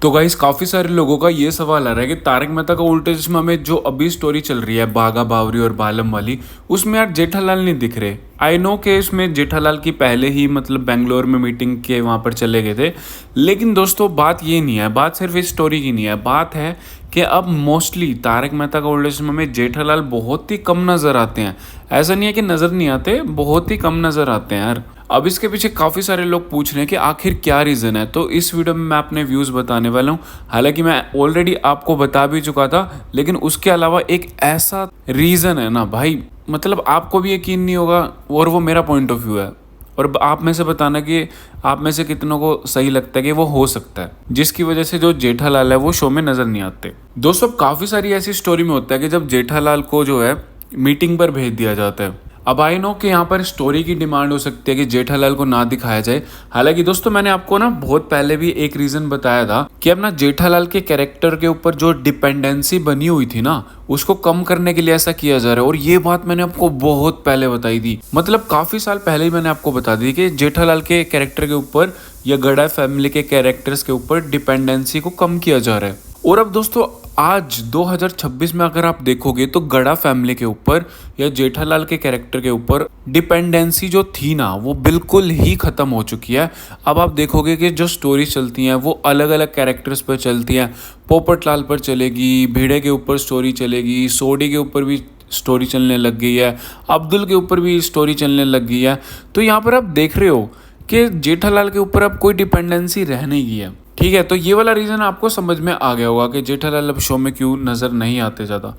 तो गाइस काफ़ी सारे लोगों का ये सवाल आ रहा है कि तारक मेहता का उल्टा चश्मा में जो अभी स्टोरी चल रही है बागा बावरी और बालम वाली, उसमें यार जेठालाल नहीं दिख रहे। आई नो कि इसमें जेठालाल की पहले ही मतलब बेंगलोर में मीटिंग के वहाँ पर चले गए थे, लेकिन दोस्तों बात ये नहीं है, बात सिर्फ इस स्टोरी की नहीं है। बात है कि अब मोस्टली तारक मेहता का उल्टा चश्मा में जेठालाल बहुत ही कम नज़र आते हैं। ऐसा नहीं है कि नज़र नहीं आते, बहुत ही कम नज़र आते हैं यार। अब इसके पीछे काफ़ी सारे लोग पूछ रहे हैं कि आखिर क्या रीज़न है, तो इस वीडियो में मैं अपने व्यूज़ बताने वाला हूँ। हालांकि मैं ऑलरेडी आपको बता भी चुका था, लेकिन उसके अलावा एक ऐसा रीज़न है ना भाई, मतलब आपको भी यकीन नहीं होगा, और वो मेरा पॉइंट ऑफ व्यू है। और आप में से बताना कि आप में से कितनों को सही लगता है कि वो हो सकता है जिसकी वजह से जो जेठालाल है वो शो में नज़र नहीं आते। दोस्तों काफ़ी सारी ऐसी स्टोरी में होता है कि जब जेठालाल को जो है मीटिंग पर भेज दिया जाता है। अब आई नो कि यहाँ पर स्टोरी की डिमांड हो सकती है कि जेठालाल को ना दिखाया जाए। हालांकि दोस्तों मैंने आपको ना बहुत पहले भी एक रीज़न बताया था कि अब ना जेठालाल के कैरेक्टर के ऊपर जो डिपेंडेंसी बनी हुई थी ना, उसको कम करने के लिए ऐसा किया जा रहा है। और ये बात मैंने आपको बहुत पहले बताई थी, मतलब काफ़ी साल पहले ही मैंने आपको बता दी कि जेठालाल के कैरेक्टर के ऊपर या गड़ा फैमिली के कैरेक्टर्स के ऊपर डिपेंडेंसी को कम किया जा रहा है। और अब दोस्तों आज 2026 में अगर आप देखोगे तो गड़ा फैमिली के ऊपर या जेठालाल के कैरेक्टर के ऊपर डिपेंडेंसी जो थी ना वो बिल्कुल ही ख़त्म हो चुकी है। अब आप देखोगे कि जो स्टोरी चलती हैं वो अलग अलग कैरेक्टर्स पर चलती हैं। पोपटलाल पर चलेगी, भिड़े के ऊपर स्टोरी चलेगी, सोडी के ऊपर भी स्टोरी चलने लग गई है, अब्दुल के ऊपर भी स्टोरी चलने लग गई है। तो यहाँ पर आप देख रहे हो कि जेठालाल के ऊपर अब कोई डिपेंडेंसी रह नहीं गई है। ठीक है, तो ये वाला रीज़न आपको समझ में आ गया होगा कि जेठालाल अब शो में क्यों नज़र नहीं आते ज़्यादा।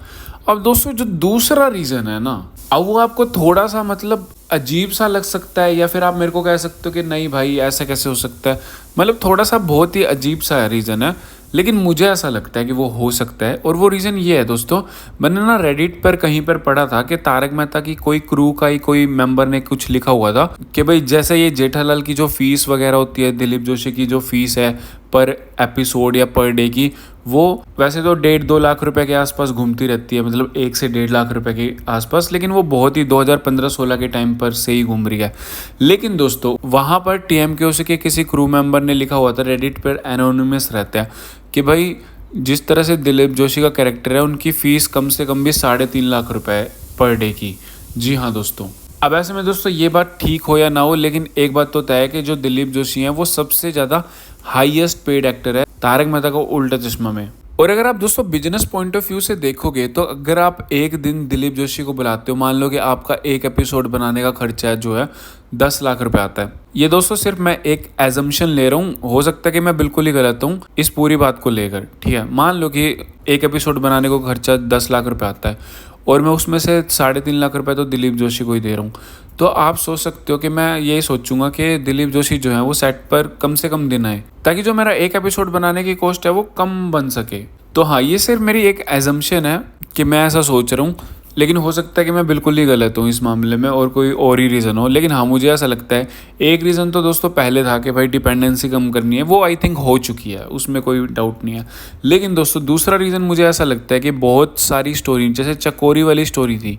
अब दोस्तों जो दूसरा रीज़न है ना, अब वो आपको थोड़ा सा मतलब अजीब सा लग सकता है, या फिर आप मेरे को कह सकते हो कि नहीं भाई ऐसा कैसे हो सकता है, मतलब थोड़ा सा बहुत ही अजीब सा रीज़न है, लेकिन मुझे ऐसा लगता है कि वो हो सकता है। और वो रीज़न ये है दोस्तों, मैंने ना रेडिट पर कहीं पर पढ़ा था कि तारक मेहता की कोई क्रू का ही कोई मेंबर ने कुछ लिखा हुआ था कि भाई जैसे ये जेठालाल की जो फीस वगैरह होती है, दिलीप जोशी की जो फीस है पर एपिसोड या पर डे की, वो वैसे तो 1.5-2 लाख रुपए के आसपास घूमती रहती है, मतलब 1 से 1.5 लाख रुपए के आसपास, लेकिन वो बहुत ही 2015-16 के टाइम पर से ही घूम रही है। लेकिन दोस्तों वहाँ पर TMKOC के किसी क्रू मेंबर ने लिखा हुआ था, रेडिट पर एनोनिमस रहता है, कि भाई जिस तरह से दिलीप जोशी का कैरेक्टर है उनकी फ़ीस कम से कम भी 3.5 लाख रुपए पर डे की। जी हाँ दोस्तों, अब ऐसे में दोस्तों ये बात ठीक हो या ना हो, लेकिन एक बात तो तय है कि जो दिलीप जोशी हैं वो सबसे ज़्यादा हाईएस्ट पेड एक्टर है तारक मेहता का उल्टा चश्मा में। और अगर आप दोस्तों बिजनेस पॉइंट ऑफ व्यू से देखोगे तो अगर आप एक दिन दिलीप जोशी को बुलाते हो, मान लो कि आपका एक एपिसोड बनाने का खर्चा है जो है 10 लाख रुपए आता है। ये दोस्तों सिर्फ मैं एक एजम्पशन ले रहा हूँ, हो सकता है कि मैं बिल्कुल ही गलत हूँ इस पूरी बात को लेकर। ठीक है, मान लो कि एक एपिसोड बनाने को खर्चा 10 लाख रुपए आता है और मैं उसमें से 3.5 लाख रुपए तो दिलीप जोशी को ही दे रहा हूँ, तो आप सोच सकते हो कि मैं यही सोचूंगा कि दिलीप जोशी जो है वो सेट पर कम से कम दिन आए, ताकि जो मेरा एक एपिसोड बनाने की कॉस्ट है वो कम बन सके। तो हाँ, ये सिर्फ मेरी एक एजम्पशन है कि मैं ऐसा सोच रहा हूँ, लेकिन हो सकता है कि मैं बिल्कुल ही गलत हूँ इस मामले में और कोई और ही रीज़न हो। लेकिन हाँ, मुझे ऐसा लगता है एक रीज़न तो दोस्तों पहले था कि भाई डिपेंडेंसी कम करनी है, वो आई थिंक हो चुकी है, उसमें कोई डाउट नहीं है। लेकिन दोस्तों दूसरा रीज़न मुझे ऐसा लगता है कि बहुत सारी स्टोरी, जैसे चकोरी वाली स्टोरी थी,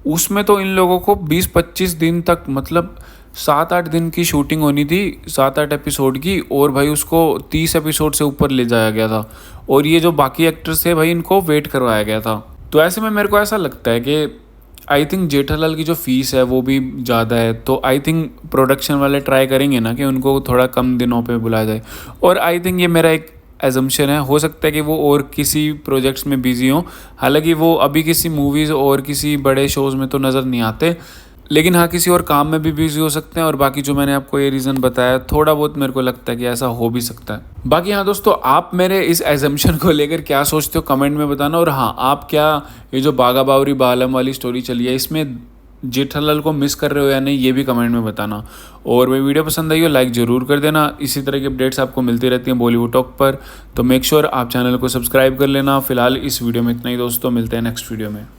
उसमें तो इन लोगों को 20-25 दिन तक, मतलब 7-8 दिन की शूटिंग होनी थी, 7-8 एपिसोड की, और भाई उसको 30 एपिसोड से ऊपर ले जाया गया था। और ये जो बाकी एक्टर्स थे भाई इनको वेट करवाया गया था। तो ऐसे में मेरे को ऐसा लगता है कि आई थिंक जेठालाल की जो फीस है वो भी ज़्यादा है, तो आई थिंक प्रोडक्शन वाले ट्राई करेंगे ना कि उनको थोड़ा कम दिनों पे बुलाया जाए। और आई थिंक ये मेरा एक एजम्पशन है, हो सकता है कि वो और किसी प्रोजेक्ट्स में बिजी हों, हालांकि वो अभी किसी मूवीज़ और किसी बड़े शोज़ में तो नज़र नहीं आते, लेकिन हाँ किसी और काम में भी बिजी हो सकते हैं। और बाकी जो मैंने आपको ये रीज़न बताया, थोड़ा बहुत मेरे को लगता है कि ऐसा हो भी सकता है। बाकी हाँ दोस्तों, आप मेरे इस एजम्पशन को लेकर क्या सोचते हो कमेंट में बताना। और हाँ, आप क्या ये जो बागा बावरी बालम वाली स्टोरी चली है इसमें जेठालाल को मिस कर रहे हो या नहीं, ये भी कमेंट में बताना। और मेरी वीडियो पसंद आई हो लाइक ज़रूर कर देना। इसी तरह की अपडेट्स आपको मिलती रहती हैं बॉलीवुड टॉक पर, तो मेक श्योर आप चैनल को सब्सक्राइब कर लेना। फिलहाल इस वीडियो में इतना ही दोस्तों, मिलते हैं नेक्स्ट वीडियो में।